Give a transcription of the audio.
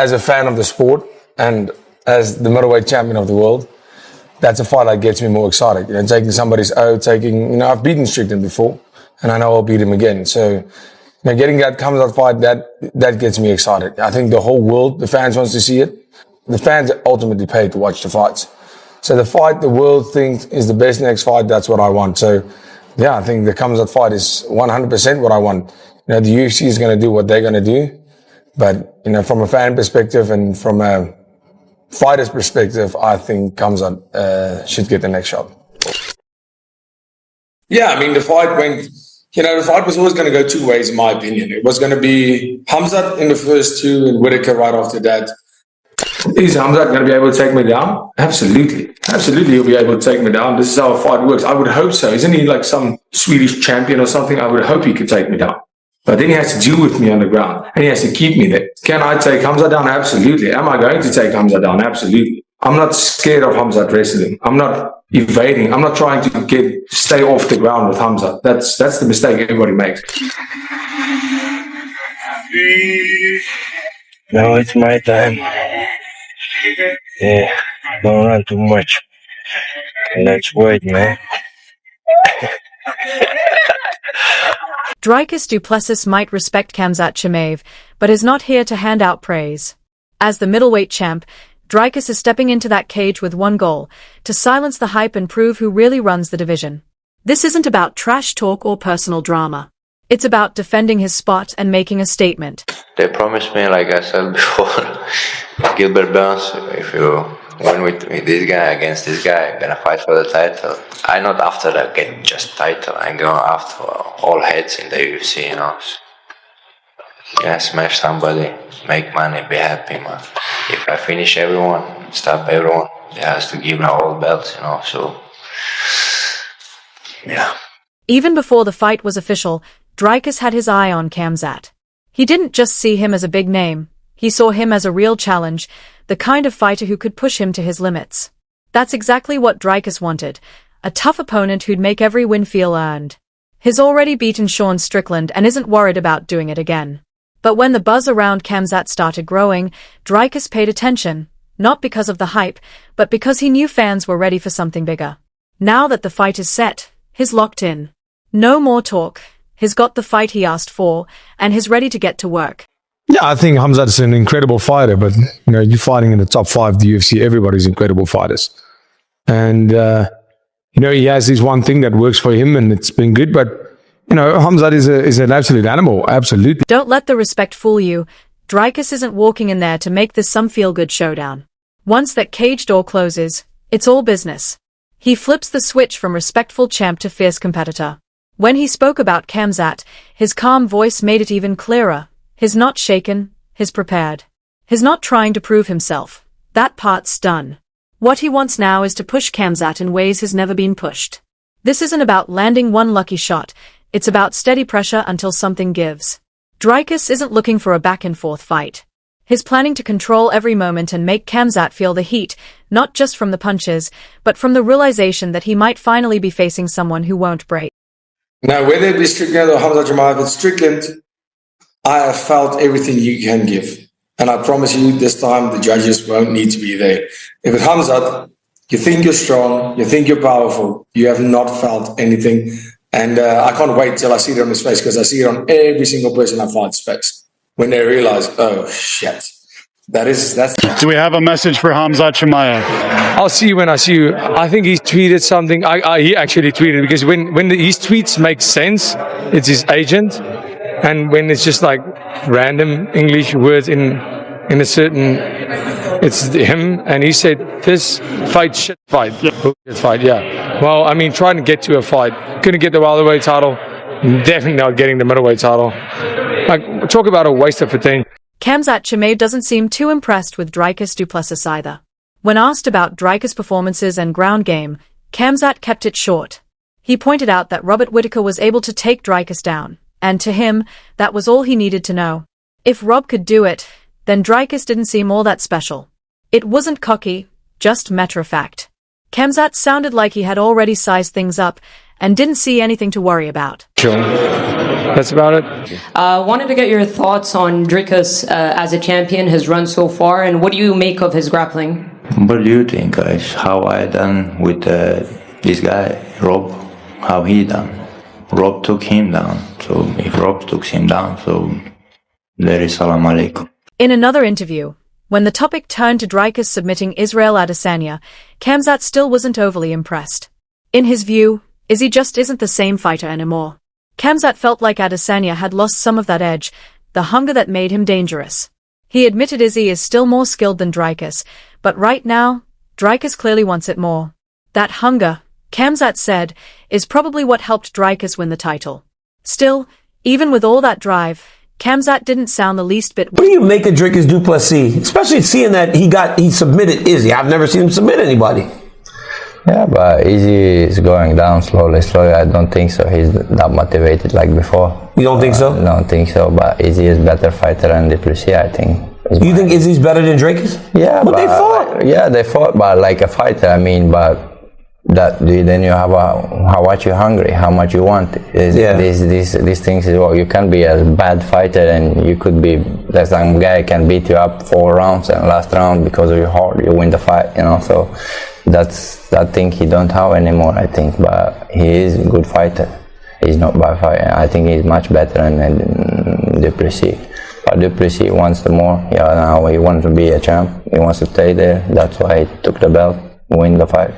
as a fan of the sport and as the middleweight champion of the world, that's a fight that gets me more excited. Taking somebody's I've beaten Strickland before, and I know I'll beat him again. So, getting that Khamzat fight, that gets me excited. I think the whole world, the fans wants to see it. The fans are ultimately paid to watch the fights. So the fight the world thinks is the best next fight, that's what I want. So, yeah, I think the Khamzat fight is 100% what I want. The UFC is going to do what they're going to do. But, from a fan perspective and from a fighter's perspective, I think Khamzat should get the next shot. Yeah, the fight went... the fight was always going to go two ways, in my opinion. It was going to be Khamzat in the first two and Whittaker right after that. Is Khamzat going to be able to take me down? Absolutely. Absolutely, he'll be able to take me down. This is how a fight works. I would hope so. Isn't he like some Swedish champion or something? I would hope he could take me down. But then he has to deal with me on the ground, and he has to keep me there. Can I take Khamzat down? Absolutely. Am I going to take Khamzat down? Absolutely. I'm not scared of Khamzat wrestling. I'm not evading. I'm not trying to stay off the ground with Khamzat. That's the mistake everybody makes. Now it's my time. Yeah, don't run too much. Let's wait, man. Dricus Du Plessis might respect Khamzat Chimaev, but is not here to hand out praise. As the middleweight champ, Dricus is stepping into that cage with one goal, to silence the hype and prove who really runs the division. This isn't about trash talk or personal drama. It's about defending his spot and making a statement. They promised me, like I said before, Gilbert Burns, if you win with this guy against this guy, I'm gonna fight for the title. I'm not after that getting just title. I'm going after all heads in the UFC, smash somebody, make money, be happy, man. If I finish everyone, stop everyone, they has to give me all belts, so, yeah. Even before the fight was official, Dricus had his eye on Khamzat. He didn't just see him as a big name, he saw him as a real challenge, the kind of fighter who could push him to his limits. That's exactly what Dricus wanted, a tough opponent who'd make every win feel earned. He's already beaten Sean Strickland and isn't worried about doing it again. But when the buzz around Khamzat started growing, Dricus paid attention, not because of the hype, but because he knew fans were ready for something bigger. Now that the fight is set, he's locked in. No more talk. He's got the fight he asked for, and he's ready to get to work. Yeah, I think Khamzat's an incredible fighter, but you're fighting in the top 5 of the UFC. Everybody's incredible fighters. And, he has this one thing that works for him, and it's been good, but, Khamzat is an absolute animal, absolutely. Don't let the respect fool you. Dricus isn't walking in there to make this some feel-good showdown. Once that cage door closes, it's all business. He flips the switch from respectful champ to fierce competitor. When he spoke about Khamzat, his calm voice made it even clearer. He's not shaken, he's prepared. He's not trying to prove himself. That part's done. What he wants now is to push Khamzat in ways he's never been pushed. This isn't about landing one lucky shot, it's about steady pressure until something gives. Dricus isn't looking for a back-and-forth fight. He's planning to control every moment and make Khamzat feel the heat, not just from the punches, but from the realization that he might finally be facing someone who won't break. Now, whether it be Strickland or Khamzat Chimaev, it's Strickland, I have felt everything you can give. And I promise you, this time, the judges won't need to be there. If it comes up, you think you're strong, you think you're powerful, you have not felt anything. And I can't wait till I see it on his face, because I see it on every single person I fight's face. When they realize, oh, shit. That's. Do we have a message for Khamzat Chimaev? I'll see you when I see you. I think he tweeted something. He actually tweeted, because when his tweets make sense, it's his agent. And when it's just like random English words in a certain, it's him. And he said, this fight, shit fight. Bullshit fight, yeah. Well, trying to get to a fight. Couldn't get the welterweight title. Definitely not getting the middleweight title. Talk about a waste of potential. Khamzat Chimaev doesn't seem too impressed with Dricus Du Plessis either. When asked about Dricus' performances and ground game, Khamzat kept it short. He pointed out that Robert Whittaker was able to take Dricus down, and to him, that was all he needed to know. If Rob could do it, then Dricus didn't seem all that special. It wasn't cocky, just matter-of-fact. Khamzat sounded like he had already sized things up, and didn't see anything to worry about. Sure. That's about it. Wanted to get your thoughts on Dricus as a champion, his run so far, and what do you make of his grappling? What do you think, guys? How I done with this guy, Rob? How he done? Rob took him down. So if Rob took him down, so there is salam alaikum. In another interview, when the topic turned to Dricus submitting Israel Adesanya, Khamzat still wasn't overly impressed. In his view, Izzy just isn't the same fighter anymore. Khamzat felt like Adesanya had lost some of that edge, the hunger that made him dangerous. He admitted Izzy is still more skilled than Dricus, but right now, Dricus clearly wants it more. That hunger, Khamzat said, is probably what helped Dricus win the title. Still, even with all that drive, Khamzat didn't sound the least bit. What do you make of Dricus Du Plessis, especially seeing that he submitted Izzy? I've never seen him submit anybody. Yeah, but Izzy is going down slowly. I don't think so. He's that motivated like before. You don't think so? I don't think so, but Izzy is better fighter than Du Plessis, I think. You think Izzy's better than Dricus? Yeah, but they fought. They fought, but like a fighter, I mean, but then you have how much you're hungry, how much you want. These things is what you can be a bad fighter, and you could be that some guy can beat you up 4 rounds and last round because of your heart you win the fight, you know. So that's that thing he don't have anymore, I think. But he is a good fighter. He's not bad fighter. I think he's much better than Du Plessis. But Du Plessis wants the more. Yeah, now he wants to be a champ. He wants to stay there. That's why he took the belt, win the fight.